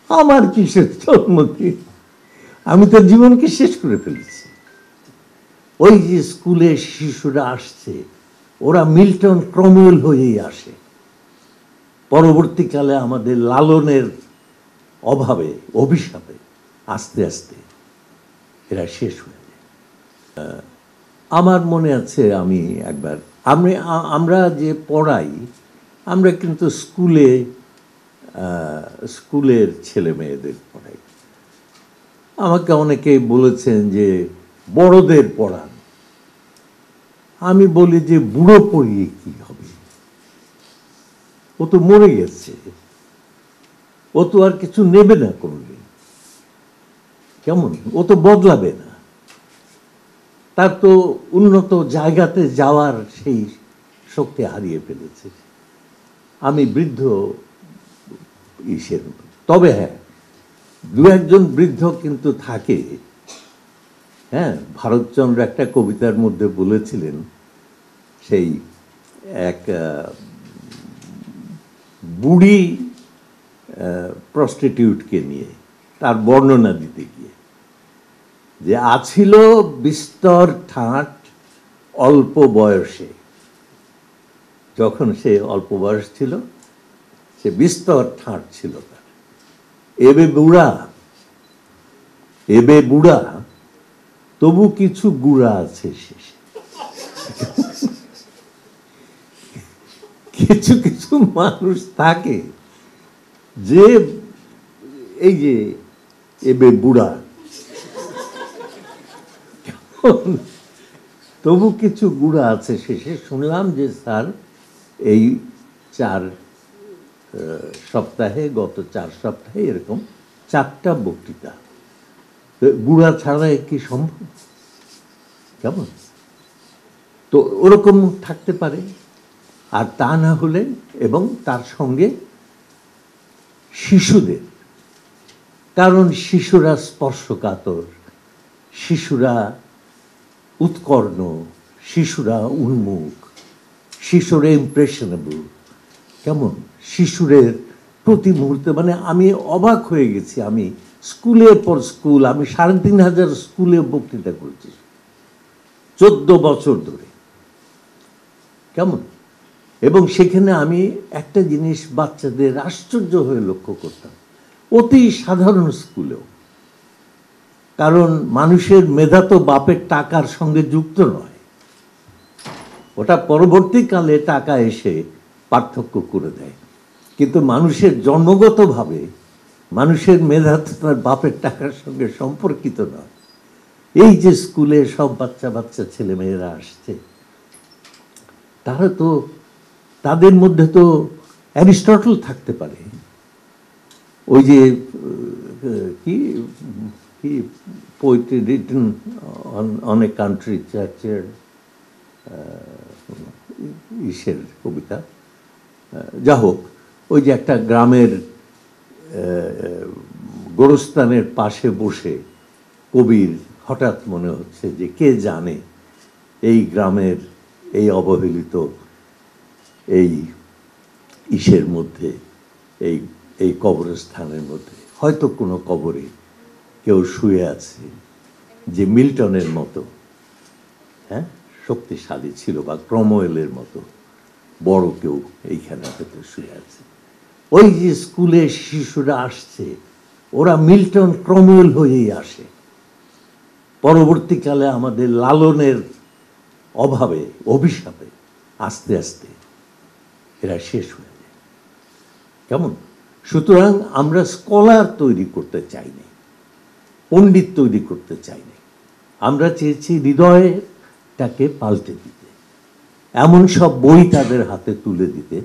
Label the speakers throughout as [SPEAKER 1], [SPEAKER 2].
[SPEAKER 1] আমার কিসের জন্মদিন? আমি তো জীবনকে শেষ করে ফেলেছি। ওই যে স্কুলে শিশুরা আসছে, ওরা মিল্টন ক্রমওয়েল হয়েই আসে। পরবর্তীকালে আমাদের লালনের অভাবে, অভিশাপে আস্তে আস্তে এরা শেষ হয়ে যায়। আমার মনে আছে আমি একবার আমরা যে পড়াই, আমরা কিন্তু স্কুলের ছেলে মেয়েদের পড়াই। আমাকে অনেকে বলেছেন যে বড়দের পড়ান। আমি বলি যে বুড়ো পড়িয়ে কি হবে? ও তো মরে গেছে, ও তো আর কিছু নেবে না কোনোদিন। কেমন? ও তো বদলাবে না, তার তো উন্নত জায়গাতে যাওয়ার সেই শক্তি হারিয়ে ফেলেছে। আমি বৃদ্ধ তবে হ্যাঁ, দু একজন বৃদ্ধ কিন্তু থাকে। হ্যাঁ, ভারতচন্দ্র একটা কবিতার মধ্যে বলেছিলেন, সেই এক বুড়ি প্রস্টিটিউটকে নিয়ে তার বর্ণনা দিতে গিয়ে, যে আছিল বিস্তর ঠাঁট অল্প বয়সে। যখন সে অল্প বয়স ছিল, সে বিস্তর ঠাঁট ছিল তার। এবে বুড়া তবু কিছু গুড়া আছে শেষে। কিছু কিছু মানুষ থাকে যে এই যে এবে বুড়া, তবু কিছু গুড়া আছে শেষে। শুনলাম যে স্যার এই 4 সপ্তাহে, গত 4 সপ্তাহে এরকম 4টা বক্তৃতা। গুড়া ছাড়া কি সম্ভব? কেমন? তো ওরকম থাকতে পারে। আর তা না হলে, এবং তার সঙ্গে শিশুদের, কারণ শিশুরা স্পর্শকাতর, শিশুরা উৎকর্ণ, শিশুরা উন্মুখ, শিশুরা ইমপ্রেশনেবল। কেমন? শিশুদের প্রতি মুহূর্তে, মানে আমি অবাক হয়ে গেছি। আমি স্কুলের পর স্কুল, আমি 3500 স্কুলে বক্তৃতা করেছি 14 বছর ধরে। কেমন? এবং সেখানে আমি একটা জিনিস বাচ্চাদের আশ্চর্য হয়ে লক্ষ্য করতাম, অতি সাধারণ স্কুলেও। কারণ মানুষের মেধা তো বাপের টাকার সঙ্গে যুক্ত নয়, ওটা পরবর্তীকালে টাকা এসে পার্থক্য করে দেয়। কিন্তু মানুষের জন্মগতভাবে মানুষের মেধা তো তার বাপের টাকার সঙ্গে সম্পর্কিত নয়। এই যে স্কুলে সব বাচ্চা বাচ্চা ছেলেমেয়েরা আসছে, তারা তো, তাদের মধ্যে তো অ্যারিস্টটল থাকতে পারে। ওই যে কি কি poetry written on a country চার্চের ইসের কবিতা, যা হোক, ওই যে একটা গ্রামের গোরস্থানের পাশে বসে কবির হঠাৎ মনে হচ্ছে যে কে জানে এই গ্রামের এই অবহেলিত এই ইসের মধ্যে, এই কবরস্থানের মধ্যে হয়তো কোনো কবরে কেউ শুয়ে আছে যে মিল্টনের মতো, হ্যাঁ, শক্তিশালী ছিল, বা ক্রমওয়েলের মতো বড় কেউ এইখানে হয়তো শুয়ে আছে। ওই যে স্কুলে শিশুরা আসছে, ওরা মিল্টন ক্রমওয়েল হয়েই আসে। পরবর্তীকালে আমাদের লালনের অভাবে, অভিশাপে আস্তে আস্তে এরা শেষ হয়ে যায়। কেমন? সুতরাং আমরা স্কলার তৈরি করতে চাইনি, পণ্ডিত তৈরি করতে চাইনি। আমরা চেয়েছি হৃদয়টাকে পাল্টে দিতে, এমন সব বই তাদের হাতে তুলে দিতে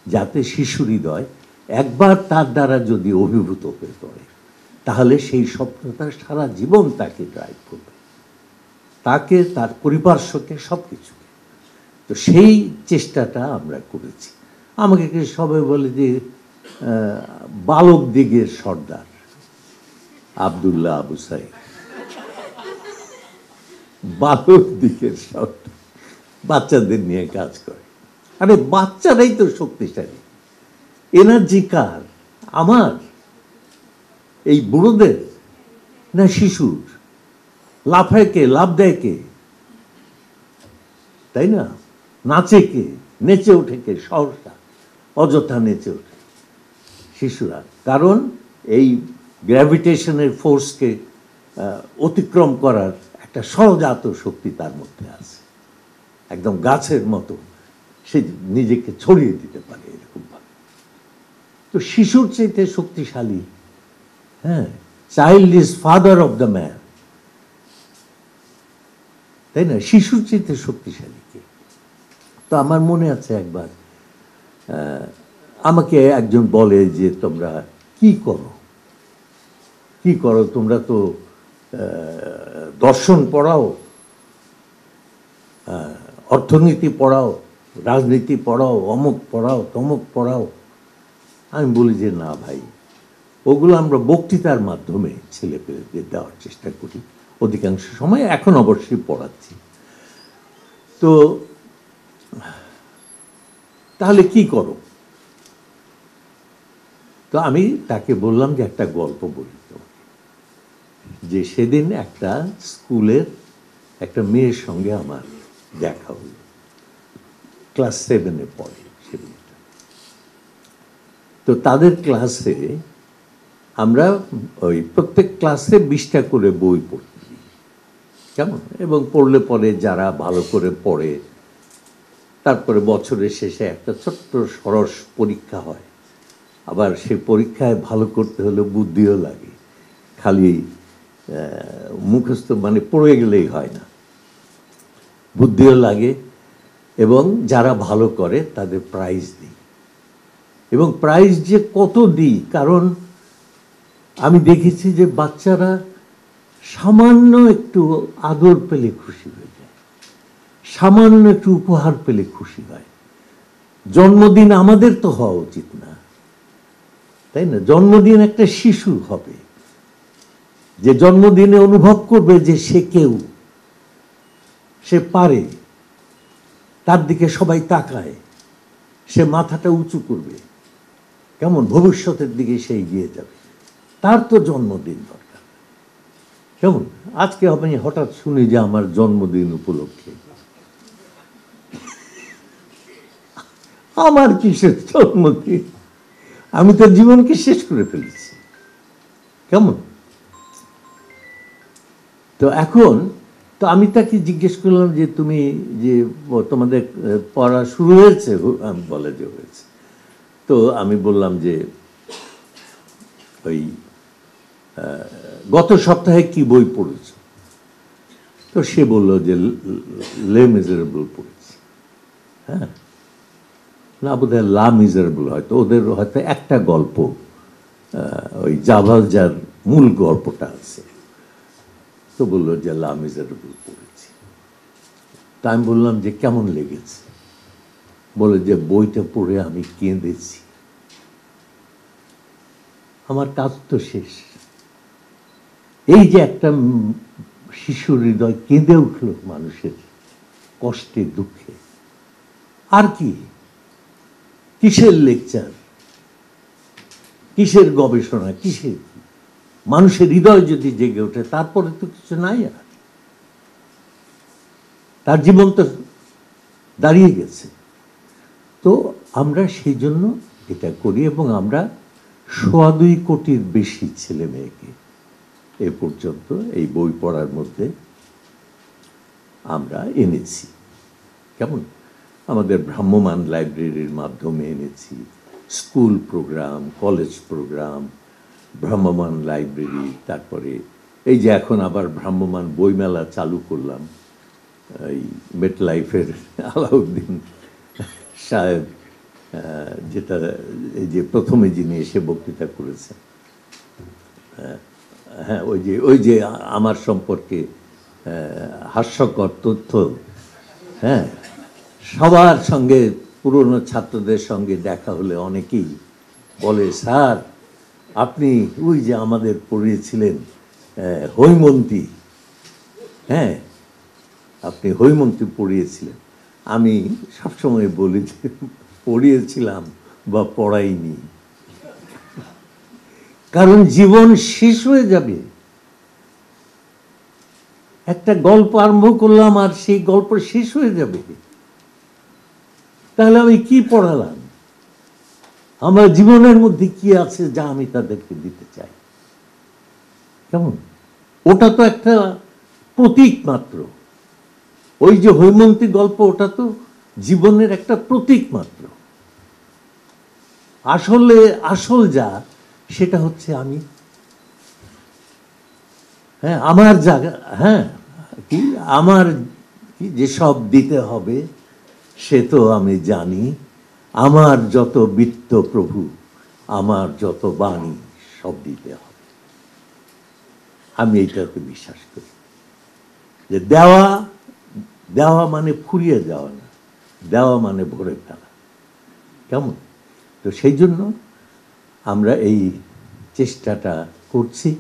[SPEAKER 1] যাতে শিশু হৃদয় একবার তার দ্বারা যদি অভিভূত হয়ে পড়ে, তাহলে সেই স্বপ্নটা সারা জীবন তাকে ড্রাইভ করবে, তাকে, তার পরিপার্শ্বকে, সব কিছুকে। তো সেই চেষ্টাটা আমরা করেছি। আমাকে সবাই বলে যে বালক দিগের সর্দার আব্দুল্লাহ আবু সাইদ, বালক দিগের সর্দার, বাচ্চাদের নিয়ে কাজ করে। আরে বাচ্চারাই তো শক্তিশালী, এনার্জি কার? আমার। এই বুড়োদের না শিশুর? লাফায় কে, লাভ দেয় কে, তাই না? নাচে কে, নেচে ওঠে কে? সহসা অযথা নেচে ওঠে শিশুরা, কারণ এই গ্র্যাভিটেশনের ফোর্সকে অতিক্রম করার একটা সহজাত শক্তি তার মধ্যে আছে, একদম গাছের মতো সে নিজেকে ছড়িয়ে দিতে পারে এরকম ভাবে। তো শিশুর চাইতে শক্তিশালী, হ্যাঁ, child is father of the man, তাই না? শিশুর চাইতে শক্তিশালী কে? তো আমার মনে আছে একবার আমাকে একজন বলে যে তোমরা কি করো, কি করো, তোমরা তো দর্শন পড়াও, অর্থনীতি পড়াও, রাজনীতি পড়াও, অমুক পড়াও, তমুক পড়াও। আমি বলি যে না ভাই, ওগুলো আমরা বক্তৃতার মাধ্যমে ছেলেপেলেদের দেওয়ার চেষ্টা করি অধিকাংশ সময়, এখন অবশ্যই পড়াচ্ছি। তো তাহলে কি করো? তো আমি তাকে বললাম যে একটা গল্প বলি তোমাকে, যে সেদিন একটা স্কুলের একটা মেয়ের সঙ্গে আমার দেখা হলো, ক্লাস 7-এ পড়ে সে মেয়েটা। তো তাদের ক্লাসে আমরা ওই প্রত্যেক ক্লাসে 20টা করে বই পড়তে দিই, কেমন, এবং পড়লে পরে যারা ভালো করে পড়ে তারপরে বছরের শেষে একটা ছোট্ট সরস পরীক্ষা হয়। আবার সে পরীক্ষায় ভালো করতে হলে বুদ্ধিও লাগে, খালি মুখস্থ মানে পড়ে গেলেই হয় না, বুদ্ধিও লাগে। এবং যারা ভালো করে তাদের প্রাইজ দিই, এবং প্রাইজ যে কত দিই, কারণ আমি দেখেছি যে বাচ্চারা সামান্য একটু আদর পেলে খুশি হয়ে যায়, সামান্য একটু উপহার পেলে খুশি হয়। জন্মদিন আমাদের তো হওয়া উচিত না, তাই না? জন্মদিন একটা শিশু হবে, যে জন্মদিনে অনুভব করবে যে সে কেউ, সে পারে, তার দিকে সবাই তাকায়, সে মাথাটা উঁচু করবে, কেমন, ভবিষ্যতের দিকে সে এগিয়ে যাবে। তার তো জন্মদিন দরকার, কেমন। আজকে আমি হঠাৎ শুনি যে আমার জন্মদিন উপলক্ষে, আমার কিসের জন্মদিন? আমি তো জীবনকে শেষ করে ফেলেছি, কেমন। তো এখন তো আমি তাকে জিজ্ঞেস করলাম যে তুমি যে তোমাদের পড়া শুরু হয়েছে? আমি বলে যে হয়েছে। তো আমি বললাম যে ওই গত সপ্তাহে কি বই পড়েছ? তো সে বলল যে লে মিজারেবল পড়েছি। হ্যাঁ, না বোধহয় লা মিজারেবল, হয়তো ওদের হয়তো একটা গল্প, ওই জাভালজার মূল গল্পটা আছে। তো বললো যে লা মিজারেবল পড়েছি। তা আমি বললাম যে কেমন লেগেছে? বলে যে বইটা পড়ে আমি কেঁদেছি, আমার কাজ তো শেষ। এই যে একটা শিশুর হৃদয় কেঁদে উঠল মানুষের কষ্টে দুঃখে, আর কি? কিসের লেকচার, কিসের গবেষণা, কিসের? মানুষের হৃদয় যদি জেগে ওঠে তারপরে তো কিছু নাই আর, তার জীবন তো দাঁড়িয়ে গেছে। তো আমরা সেই জন্য এটা করি, এবং আমরা 2.25 কোটির বেশি ছেলে মেয়েকে এ পর্যন্ত এই বই পড়ার মধ্যে আমরা এনেছি, কেমন। আমাদের ভ্রাম্যমাণ লাইব্রেরির মাধ্যমে এনেছি, স্কুল প্রোগ্রাম, কলেজ প্রোগ্রাম, ভ্রাম্যমাণ লাইব্রেরি, তারপরে এই যে এখন আবার ভ্রাম্যমাণ বইমেলা চালু করলাম, এই মেটলাইফের আলাউদ্দিন সাহেব, যেটা এই যে প্রথমে যিনি এসে বক্তৃতা করেছেন, হ্যাঁ, ওই যে আমার সম্পর্কে হাস্যকর তথ্য, হ্যাঁ, সবার সঙ্গে, পুরনো ছাত্রদের সঙ্গে দেখা হলে অনেকেই বলে, স্যার আপনি ওই যে আমাদের পড়িয়েছিলেন হৈমন্তী, হ্যাঁ, আপনি হৈমন্তী পড়িয়েছিলেন। আমি সবসময় বলি যে পড়িয়েছিলাম বা পড়াইনি, কারণ জীবন শেষ হয়ে যাবে। একটা গল্প আরম্ভ করলাম আর সেই গল্প শেষ হয়ে যাবে, তাহলে আমি কি পড়ালাম? আমার জীবনের মধ্যে কি আছে যা আমি তাদেরকে দিতে চাই? কেমন? ওটা তো একটা প্রতীক মাত্র। ওই যে হৈমন্তী গল্প, ওটা তো জীবনের একটা প্রতীক মাত্র। আসলে আসল যা, সেটা হচ্ছে আমি। হ্যাঁ, আমার জায়গা, হ্যাঁ, কি আমার কি যে সব দিতে হবে সে তো আমি জানি। আমার যত বিত্ত প্রভু, আমার যত বাণী, সব দিতে হবে। আমি এইটাকে বিশ্বাস করি যে দেওয়া, দেওয়া মানে ফুরিয়ে যাওয়া না, দেওয়া মানে ভরে ফেলা। কেমন? তো সেই জন্য আমরা এই চেষ্টাটা করছি।